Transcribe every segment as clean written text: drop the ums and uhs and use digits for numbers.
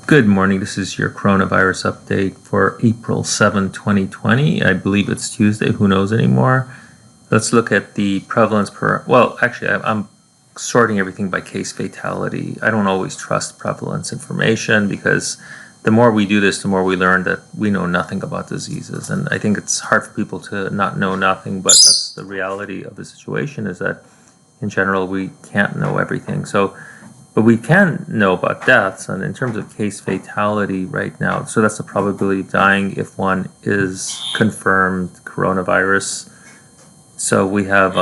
Good morning. This is your coronavirus update for April 7, 2020. I believe it's Tuesday. Who knows anymore? Let's look at the prevalence per... Well, actually, I'm sorting everything by case fatality. I don't always trust prevalence information because the more we do this, the more we learn that we know nothing about diseases. And I think it's hard for people to not know nothing, but that's the reality of the situation, is that in general, we can't know everything. But we can know about deaths, and in terms of case fatality right now, so that's the probability of dying if one is confirmed coronavirus. So we have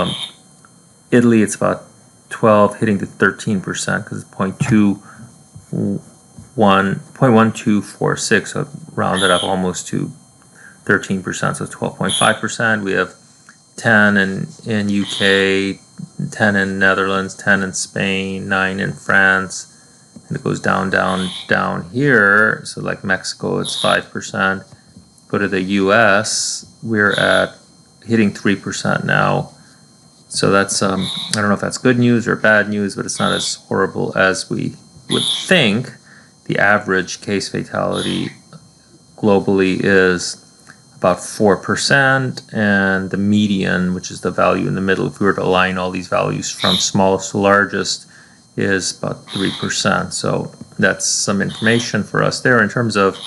Italy, it's about 12 hitting to 13% because it's 0.1246, so rounded up almost to 13%, so it's 12.5%. We have 10 in UK, 10 in Netherlands, 10 in Spain, 9 in France, and it goes down here. So like Mexico, it's 5%. Go to the US, we're at hitting 3% now. So that's I don't know if that's good news or bad news, but it's not as horrible as we would think. The average case fatality globally is about 4%, and the median, which is the value in the middle, if we were to align all these values from smallest to largest, is about 3%. So that's some information for us there. In terms of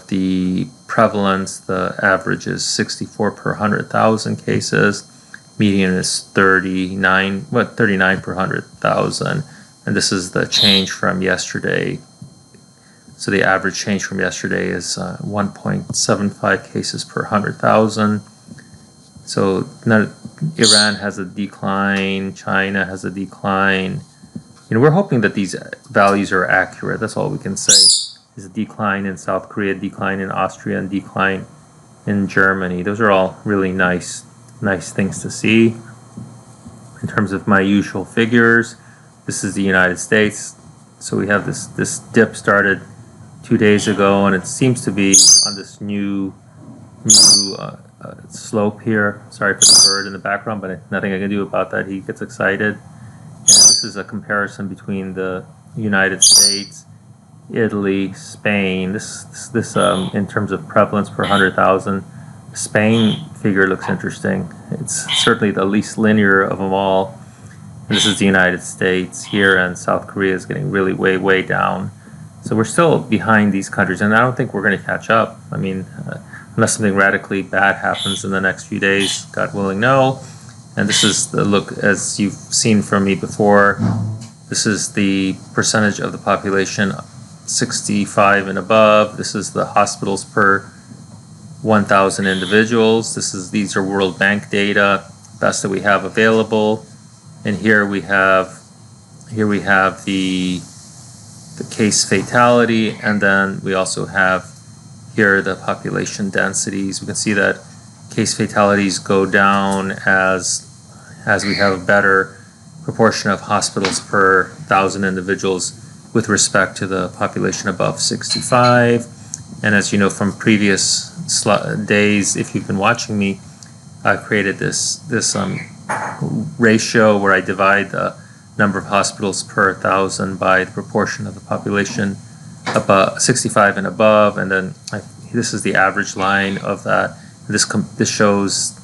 the prevalence, the average is 64 per 100,000 cases. Median is 39 per 100,000, and this is the change from yesterday. So the average change from yesterday is 1.75 cases per 100,000. So Iran has a decline, China has a decline. We're hoping that these values are accurate. That's all we can say. There's a decline in South Korea, decline in Austria, and decline in Germany. Those are all really nice things to see. In terms of my usual figures, this is the United States. So we have this dip started 2 days ago, and it seems to be on this new slope here. Sorry for the bird in the background, but nothing I can do about that. He gets excited. And this is a comparison between the United States, Italy, Spain. This in terms of prevalence per 100,000, Spain figure looks interesting. It's certainly the least linear of them all. And this is the United States here, and South Korea is getting really way down. So we're still behind these countries, and I don't think we're going to catch up. I mean, unless something radically bad happens in the next few days, God willing, no. And this is the look, as you've seen from me before. This is the percentage of the population 65 and above. This is the hospitals per 1,000 individuals. These are World Bank data, best that we have available. And here we have the case fatality, and then we also have here the population densities. We can see that case fatalities go down as we have a better proportion of hospitals per 1,000 individuals with respect to the population above 65. And as you know from previous days, if you've been watching me, I've created this ratio where I divide the number of hospitals per 1,000 by the proportion of the population above 65 and above, and then this is the average line of that. This shows,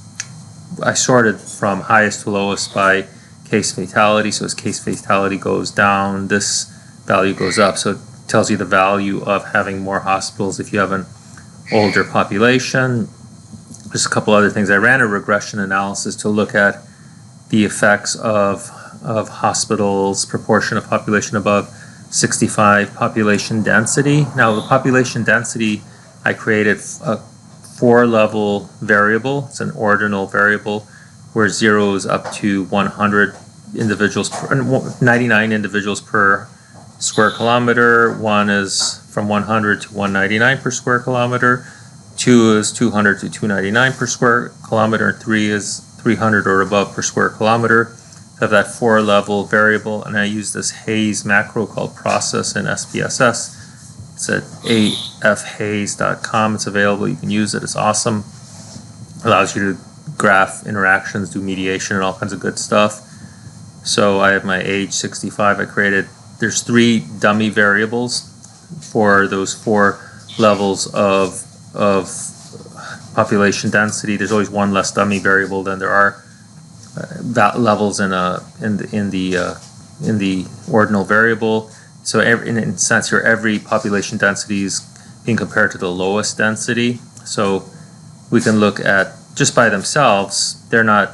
I sorted from highest to lowest by case fatality. So as case fatality goes down, this value goes up. So it tells you the value of having more hospitals if you have an older population. Just a couple other things. I ran a regression analysis to look at the effects of hospitals, proportion of population above 65, population density. Now the population density, I created a 4-level variable. It's an ordinal variable where 0 is up to 100 individuals, 99 individuals per square kilometer. 1 is from 100 to 199 per square kilometer. 2 is 200 to 299 per square kilometer. And 3 is 300 or above per square kilometer. I have that 4-level variable, and I use this Hayes macro called process in SPSS. It's at afhayes.com. It's available. You can use it. It's awesome. Allows you to graph interactions, do mediation, and all kinds of good stuff. So I have my age 65. There's 3 dummy variables. for those 4 levels of population density. There's always one less dummy variable than there are levels in the ordinal variable. So in a sense here, every population density is being compared to the lowest density. So we can look at, just by themselves, they're not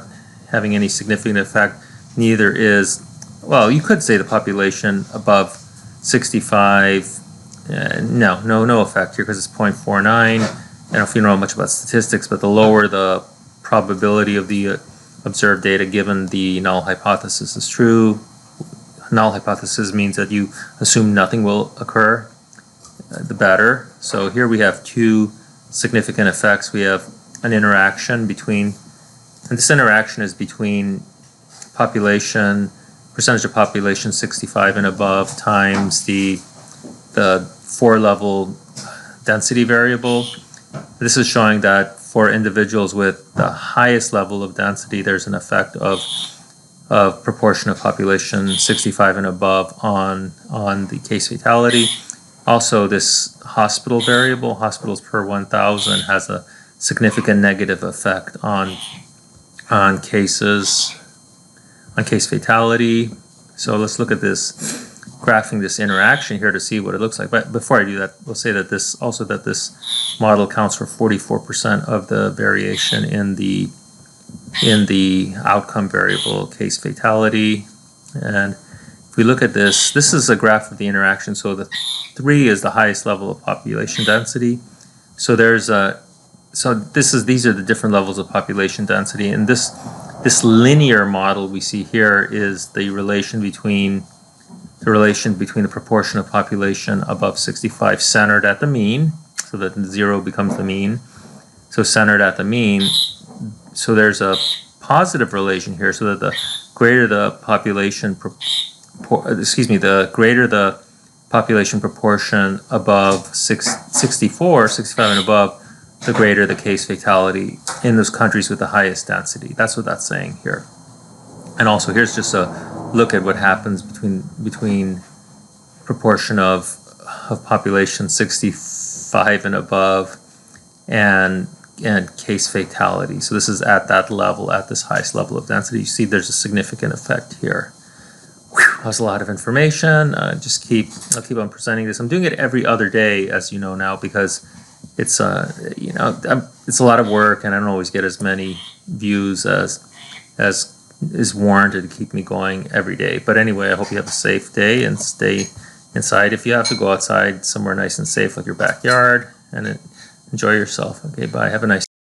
having any significant effect. Neither is, well, you could say the population above 65, no effect here because it's 0.49. I don't know if you know much about statistics, but the lower the probability of the observed data given the null hypothesis is true. Null hypothesis means that you assume nothing will occur, the better. So here we have 2 significant effects. We have an interaction between, and this interaction is between population, percentage of population 65 and above times the 4-level density variable. This is showing that for individuals with the highest level of density, there's an effect of proportion of population 65 and above on the case fatality. Also, this hospital variable, hospitals per 1,000, has a significant negative effect on case fatality. So let's look at this, graphing this interaction here to see what it looks like. But before I do that, we'll say that this model accounts for 44% of the variation in the outcome variable case fatality. And if we look at this is a graph of the interaction. So the 3 is the highest level of population density. So these are the different levels of population density. And this linear model we see here is the relation between the proportion of population above 65 centered at the mean, so that 0 becomes the mean. So centered at the mean. So there's a positive relation here, so that the greater the population proportion above 65 and above, the greater the case fatality in those countries with the highest density. That's what that's saying here. And also here's just a look at what happens between proportion of population 65 and above and case fatality. So this is at that level, at this highest level of density. You see there's a significant effect here. That was a lot of information. I'll keep on presenting this. I'm doing it every other day, as you know now, because it's it's a lot of work, and I don't always get as many views as is warranted to keep me going every day. But anyway, I hope you have a safe day and stay inside. If you have to go outside somewhere nice and safe, like your backyard, and enjoy yourself. Okay, bye. Have a nice